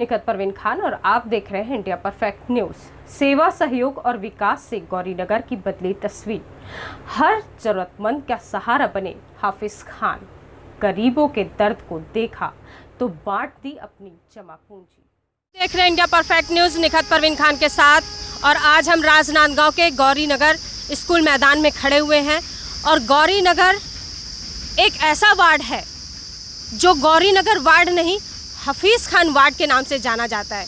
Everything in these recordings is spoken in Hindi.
निखत परवीन खान और आप देख रहे हैं इंडिया परफेक्ट न्यूज। सेवा, सहयोग और विकास से गौरीनगर की बदली तस्वीर। हर जरूरतमंद का सहारा बने हाफिज खान। गरीबों के दर्द को देखा तो बांट दी अपनी जमा पूंजी। देख रहे हैं India perfect news, Nikhat Parveen Khan के साथ। और आज हम राजनांदगांव के गौरीनगर स्कूल मैदान में खड़े हुए हैं। और गौरीनगर एक ऐसा वार्ड है जो गौरीनगर वार्ड नहीं, हाफिज खान वार्ड के नाम से जाना जाता है।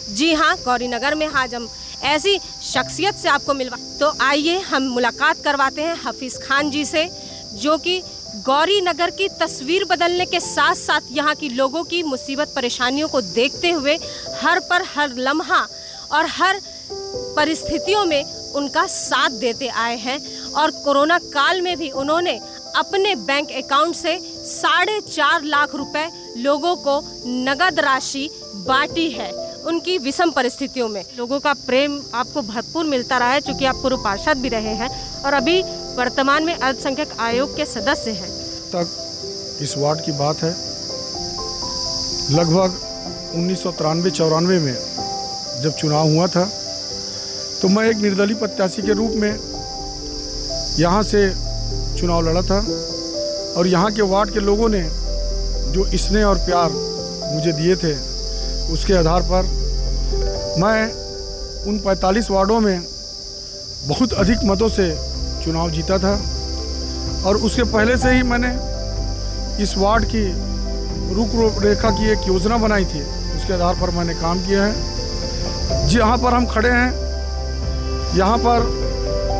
जी हाँ, गौरीनगर में आज हम ऐसी शख्सियत से आपको मिलवा, तो आइए हम मुलाकात करवाते हैं हाफिज खान जी से, जो कि गौरीनगर की तस्वीर बदलने के साथ साथ यहाँ की लोगों की मुसीबत परेशानियों को देखते हुए हर लम्हा और हर परिस्थितियों में उनका साथ देते आए हैं। और कोरोना काल में भी उन्होंने अपने बैंक अकाउंट से 4.5 लाख रुपए लोगों को नगद राशि बांटी है। उनकी विषम परिस्थितियों में लोगों का प्रेम आपको भरपूर मिलता रहा है, चूँकि आप पूर्व पार्षद भी रहे हैं और अभी वर्तमान में अल्पसंख्यक आयोग के सदस्य हैं। तक इस वार्ड की बात है, लगभग 1993-94 में जब चुनाव हुआ था तो मैं एक निर्दलीय प्रत्याशी के रूप में यहाँ से चुनाव लड़ा था। और यहाँ के वार्ड के लोगों ने जो स्नेह और प्यार मुझे दिए थे, उसके आधार पर मैं उन 45 वार्डों में बहुत अधिक मतों से चुनाव जीता था। और उसके पहले से ही मैंने इस वार्ड की रूपरेखा की एक योजना बनाई थी, उसके आधार पर मैंने काम किया है। जहाँ पर हम खड़े हैं, यहाँ पर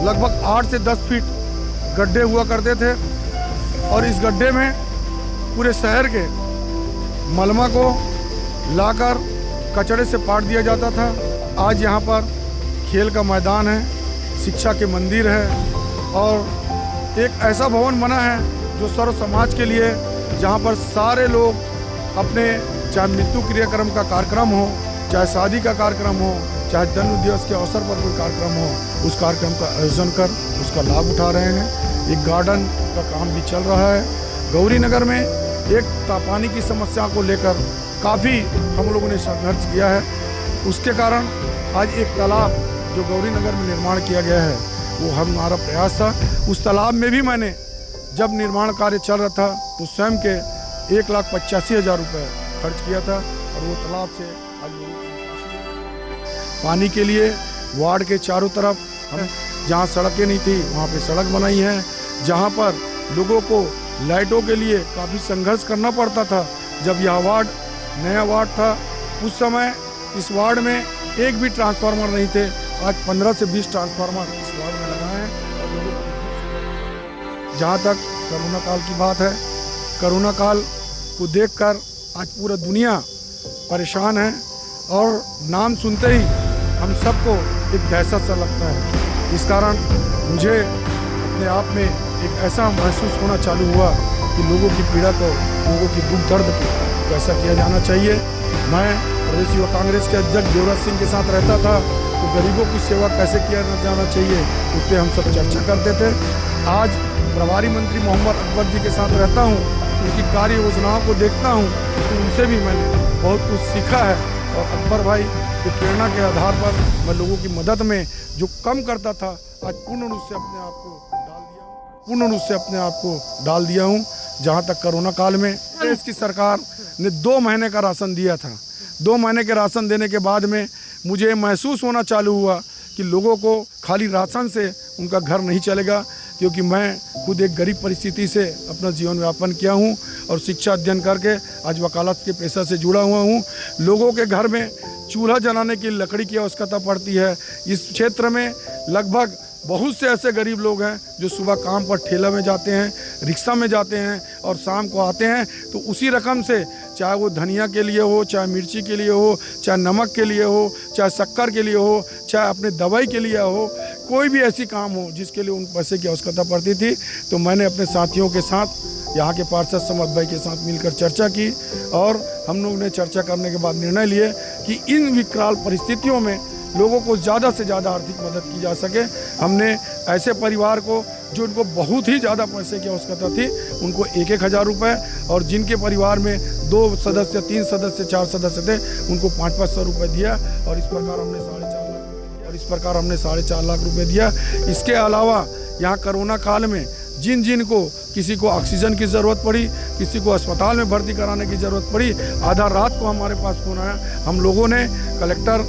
लगभग 8 से 10 फीट गड्ढे हुआ करते थे और इस गड्ढे में पूरे शहर के मलबा को लाकर कचड़े से पाट दिया जाता था। आज यहाँ पर खेल का मैदान है, शिक्षा के मंदिर है और एक ऐसा भवन बना है जो सर्व समाज के लिए, जहाँ पर सारे लोग अपने, चाहे मृत्यु क्रियाक्रम का कार्यक्रम हो, चाहे शादी का कार्यक्रम हो, चाहे जन्म दिवस के अवसर पर कोई कार्यक्रम हो, उस कार्यक्रम का आयोजन कर उसका लाभ उठा रहे हैं। एक गार्डन का काम भी चल रहा है। गौरीनगर में एक पानी की समस्या को लेकर काफ़ी हम लोगों ने संघर्ष किया है। उसके कारण आज एक तालाब जो गौरीनगर में निर्माण किया गया है, वो हमारा प्रयास था। उस तालाब में भी मैंने जब निर्माण कार्य चल रहा था तो स्वयं के 1,85,000 रुपये खर्च किया था। और वो तालाब से आज पानी के लिए वार्ड के चारों तरफ हम, जहाँ सड़कें नहीं थी वहाँ पे सड़क बनाई है। जहाँ पर लोगों को लाइटों के लिए काफ़ी संघर्ष करना पड़ता था। जब यह वार्ड नया वार्ड था, उस समय इस वार्ड में एक भी ट्रांसफार्मर नहीं थे। आज 15 से 20 ट्रांसफार्मर इस वार्ड में लगाए हैं। जहाँ तक कोरोना काल की बात है, कोरोना काल को देखकर आज पूरा दुनिया परेशान है और नाम सुनते ही हम सबको एक दहशत सा लगता है। इस कारण मुझे अपने आप में एक ऐसा महसूस होना चालू हुआ कि लोगों की पीड़ा को, लोगों की दुख दर्द को कैसा किया जाना चाहिए। मैं प्रदेश युवा कांग्रेस के अध्यक्ष देवराज सिंह के साथ रहता था, तो गरीबों की सेवा कैसे किया जाना चाहिए उस पर हम सब चर्चा करते थे। आज प्रभारी मंत्री मोहम्मद अकबर जी के साथ रहता हूँ, उनकी कार्य योजनाओं को देखता हूँ, तो उनसे भी मैंने बहुत कुछ सीखा है। और अकबर भाई की प्रेरणा के आधार पर मैं लोगों की मदद में जो कम करता था, आज पूर्ण रूप से अपने आप को डाल दिया हूँ। जहाँ तक कोरोना काल में देश की सरकार ने 2 महीने का राशन दिया था। 2 महीने के राशन देने के बाद में मुझे महसूस होना चालू हुआ कि लोगों को खाली राशन से उनका घर नहीं चलेगा, क्योंकि मैं खुद एक गरीब परिस्थिति से अपना जीवन यापन किया हूँ और शिक्षा अध्ययन करके आज वकालत के पेशा से जुड़ा हुआ हूँ। लोगों के घर में चूल्हा जलाने की लकड़ी की आवश्यकता पड़ती है। इस क्षेत्र में लगभग बहुत से ऐसे गरीब लोग हैं जो सुबह काम पर ठेला में जाते हैं, रिक्शा में जाते हैं और शाम को आते हैं, तो उसी रकम से चाहे वो धनिया के लिए हो, चाहे मिर्ची के लिए हो, चाहे नमक के लिए हो, चाहे शक्कर के लिए हो, चाहे अपने दवाई के लिए हो, कोई भी ऐसी काम हो जिसके लिए उन पैसे की आवश्यकता पड़ती थी, तो मैंने अपने साथियों के साथ यहाँ के पार्षद समद भाई के साथ मिलकर चर्चा की और हम लोग ने चर्चा करने के बाद निर्णय लिए कि इन विकराल परिस्थितियों में लोगों को ज़्यादा से ज़्यादा आर्थिक मदद की जा सके। हमने ऐसे परिवार को जो उनको बहुत ही ज़्यादा पैसे की आवश्यकता थी उनको 1,000 रुपये और जिनके परिवार में 2 सदस्य 3 सदस्य 4 सदस्य थे उनको 500 रुपये दिया और इस प्रकार हमने 4.5 लाख रुपये दिया। इसके अलावा यहाँ कोरोना काल में जिन को किसी को ऑक्सीजन की ज़रूरत पड़ी, किसी को अस्पताल में भर्ती कराने की ज़रूरत पड़ी, आधा रात को हमारे पास फोन आया। हम लोगों ने कलेक्टर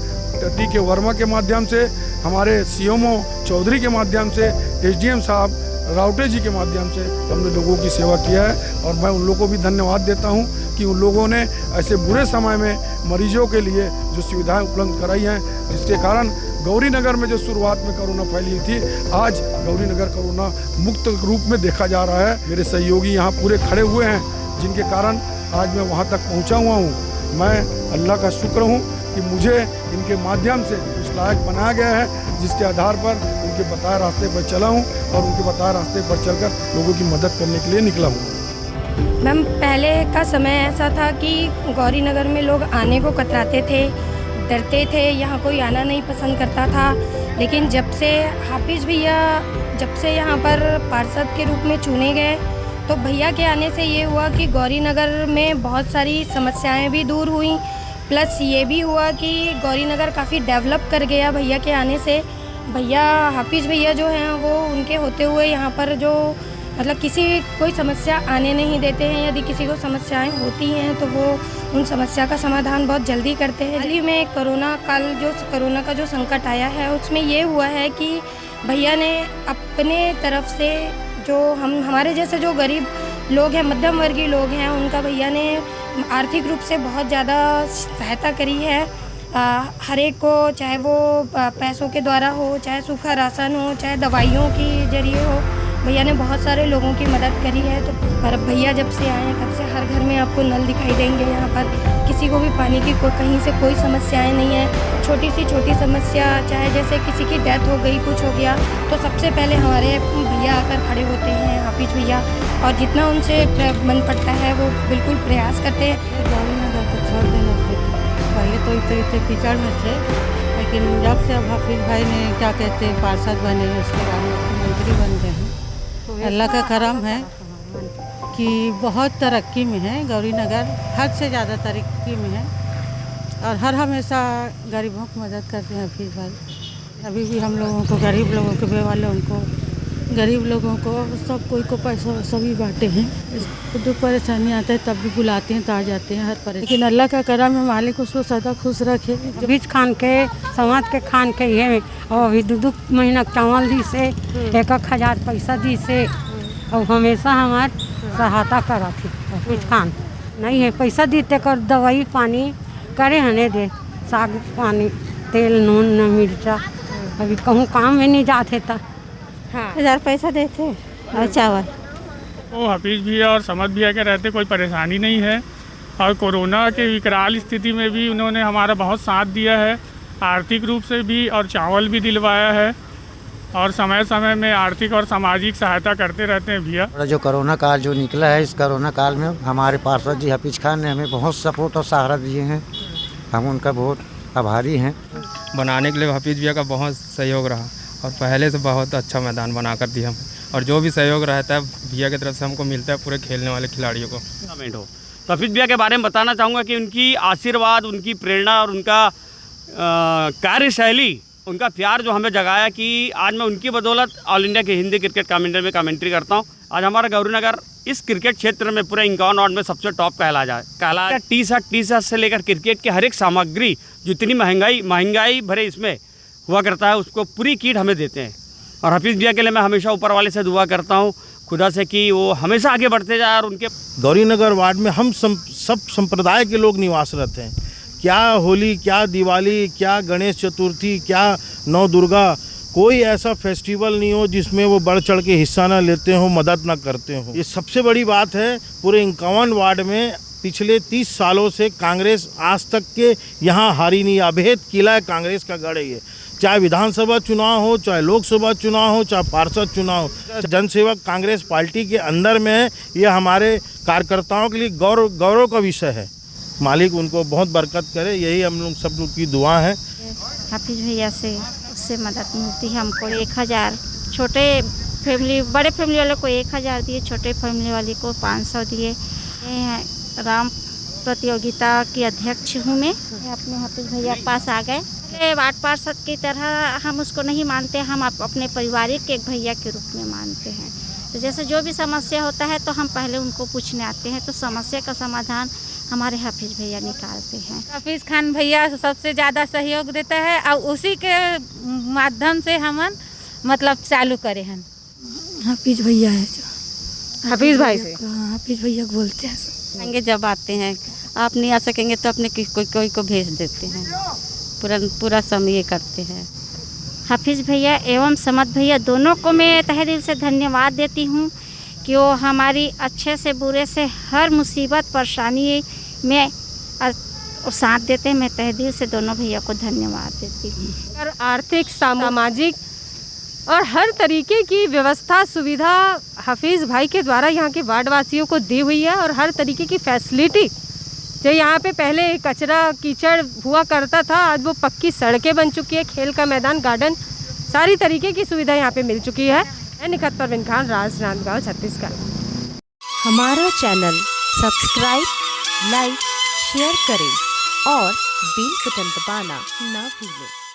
टी.के. वर्मा के माध्यम से, हमारे CMO चौधरी के माध्यम से, SDM साहब राउटे जी के माध्यम से हमने लोगों की सेवा किया है और मैं उन लोगों को भी धन्यवाद देता हूं कि उन लोगों ने ऐसे बुरे समय में मरीजों के लिए जो सुविधाएं उपलब्ध कराई हैं, जिसके कारण गौरी नगर में जो शुरुआत में कोरोना फैली थी आज गौरी नगर कोरोना मुक्त रूप में देखा जा रहा है। मेरे सहयोगी यहाँ पूरे खड़े हुए हैं जिनके कारण आज मैं वहाँ तक पहुँचा हुआ हूँ। मैं अल्लाह का शुक्र हूँ कि मुझे इनके माध्यम से उस लायक बनाया गया है जिसके आधार पर उनके बताए रास्ते पर चला हूँ और उनके बताए रास्ते पर चलकर लोगों की मदद करने के लिए निकला हूँ। मैम, पहले का समय ऐसा था कि गौरी नगर में लोग आने को कतराते थे, डरते थे, यहाँ कोई आना नहीं पसंद करता था। लेकिन जब से हाफिज़ भैया यहाँ पर पार्षद के रूप में चुने गए तो भैया के आने से ये हुआ कि गौरी नगर में बहुत सारी समस्याएं भी दूर हुई, प्लस ये भी हुआ कि गौरी नगर काफ़ी डेवलप कर गया भैया के आने से। भैया हाफिज़ भैया जो हैं वो उनके होते हुए यहाँ पर जो मतलब कोई समस्या आने नहीं देते हैं। यदि किसी को समस्याएं होती हैं तो वो उन समस्या का समाधान बहुत जल्दी करते हैं। हाल ही में कोरोना का जो संकट आया है उसमें ये हुआ है कि भैया ने अपने तरफ से जो हमारे जैसे जो गरीब लोग हैं, मध्यम वर्गीय लोग हैं, उनका भैया ने आर्थिक रूप से बहुत ज़्यादा सहायता करी है। हर एक को, चाहे वो पैसों के द्वारा हो, चाहे सूखा राशन हो, चाहे दवाइयों के जरिए हो, भैया ने बहुत सारे लोगों की मदद करी है। तो पर भैया जब से आए हैं तब से हर घर में आपको नल दिखाई देंगे। यहाँ पर किसी को भी पानी की कहीं से कोई समस्याएं नहीं है। छोटी समस्या, चाहे जैसे किसी की डेथ हो गई, कुछ हो गया, तो सबसे पहले हमारे भैया आकर खड़े होते हैं, हाफिज़ भैया, और जितना उनसे मन पड़ता है वो बिल्कुल प्रयास करते हैं। गौरी नगर को छोड़ देने थे, पहले तो इतने कीचड़ में थे, लेकिन जब से अब हाफिज़ भाई ने क्या कहते हैं पार्षद बने, उसके बाद मुख्यमंत्री बन गए हैं। अल्लाह का करम है कि बहुत तरक्की में है गौरी नगर, हद से ज़्यादा तरक्की में है और हर हमेशा गरीबों की मदद करते हैं हाफिज़ भाई। अभी भी हम लोगों को, गरीब लोगों को, बेवालों को, गरीब लोगों को, सब कोई को पैसा सभी बांटे हैं। जो परेशानी आता है तब भी बुलाते हैं तो आ जाते हैं हर परेशानी। लेकिन अल्लाह का करम है, मालिक उसको सदा खुश रखे। बीच खान के समाज के खान के ये और अभी 2 महीना चावल दी से 1,000 पैसा दी से और हमेशा हमार सहायता करा थी। बीच खान नहीं है पैसा दीते कर दवाई पानी करे हने दे, साग पानी, तेल नून न मिर्चा, अभी कहूँ काम में नहीं जाते था। 1,000 पैसा देते और चावल। वो हाफिज़ भैया और समद भैया के रहते कोई परेशानी नहीं है और कोरोना के विकराल स्थिति में भी उन्होंने हमारा बहुत साथ दिया है, आर्थिक रूप से भी, और चावल भी दिलवाया है और समय समय में आर्थिक और सामाजिक सहायता करते रहते हैं भैया। जो कोरोना काल जो निकला है, इस कोरोना काल में हमारे पार्षद जी हाफिज़ खान ने हमें बहुत सपोर्ट और सहारा दिए हैं, हम उनका बहुत आभारी हैं। बनाने के लिए हाफिज़ भैया का बहुत सहयोग रहा और पहले से बहुत अच्छा मैदान बना कर दिया हम, और जो भी सहयोग रहता है भैया की तरफ से हमको मिलता है पूरे खेलने वाले खिलाड़ियों को। तो हाफिज़ भैया के बारे में बताना चाहूँगा कि उनकी आशीर्वाद, उनकी प्रेरणा और उनका कार्यशैली, उनका प्यार जो हमें जगाया कि आज मैं उनकी बदौलत ऑल इंडिया के हिंदी क्रिकेट कमेंटर में कमेंट्री करता हूँ। आज हमारा गौरी नगर इस क्रिकेट क्षेत्र में पूरे 51 वार्ड में सबसे टॉप कहला टी शर्ट से लेकर क्रिकेट की हर एक सामग्री, जितनी महंगाई भरे इसमें हुआ करता है, उसको पूरी किट हमें देते हैं। और हाफिज़ भैया के लिए मैं हमेशा ऊपर वाले से दुआ करता हूँ खुदा से कि वो हमेशा आगे बढ़ते जाए। और उनके गौरी नगर वार्ड में हम सब संप्रदाय के लोग निवासरत हैं। क्या होली, क्या दिवाली, क्या गणेश चतुर्थी, क्या नौ दुर्गा, कोई ऐसा फेस्टिवल नहीं हो जिसमें वो बढ़ चढ़ के हिस्सा ना लेते हो, मदद ना करते हो। ये सबसे बड़ी बात है। पूरे 51 वार्ड में पिछले 30 सालों से कांग्रेस आज तक के यहाँ हारी नहीं। अभेद किला है कांग्रेस का गढ़ है ये। चाहे विधानसभा चुनाव हो, चाहे लोकसभा चुनाव हो, चाहे पार्षद चुनाव हो। जनसेवक कांग्रेस पार्टी के अंदर में है, ये हमारे कार्यकर्ताओं के लिए गौरव का विषय है। मालिक उनको बहुत बरकत करे, यही हम लोग सब लोग की दुआ है। हाफिज भैया से उससे मदद मिलती है हमको। 1000 छोटे फैमिली, बड़े फैमिली वाले को 1000 दिए, छोटे फैमिली वाले को 500 दिए। राम प्रतियोगिता की अध्यक्ष हूँ मैं। अपने हाफिज भैया के पास आ गए। वार्ड पार्षद की तरह हम उसको नहीं मानते, हम अपने पारिवारिक एक भैया के रूप में मानते हैं। तो जैसे जो भी समस्या होता है तो हम पहले उनको पूछने आते हैं, तो समस्या का समाधान हमारे हाफिज भैया निकालते हैं। हाफिज खान भैया सबसे ज़्यादा सहयोग देता है और उसी के माध्यम से हम मतलब चालू करे हैं। हाफिज भैया है जो हाफिज भाई से हाफिज भैया बोलते हैं। आएंगे जब आते हैं, आप नहीं आ सकेंगे तो अपने कोई को भेज देते हैं, पूरा समय करते हैं। हाफिज भैया एवं समद भैया दोनों को मैं तहे दिल से धन्यवाद देती हूँ कि वो हमारी अच्छे से बुरे से हर मुसीबत परेशानी में साथ देते हैं। मैं तहे दिल से दोनों भैया को धन्यवाद देती हूँ। और आर्थिक, सामाजिक और हर तरीके की व्यवस्था सुविधा हाफिज भाई के द्वारा यहाँ के वार्ड वासियों को दी हुई है। और हर तरीके की फैसिलिटी, जो यहाँ पे पहले कचरा कीचड़ हुआ करता था, आज वो पक्की सड़कें बन चुकी है, खेल का मैदान, गार्डन, सारी तरीके की सुविधा यहाँ पे मिल चुकी है। निखत परवीन खान, राजनांदगांव, छत्तीसगढ़। हमारा चैनल सब्सक्राइब, लाइक, शेयर करें और बेल बटन दबाना ना भूलें।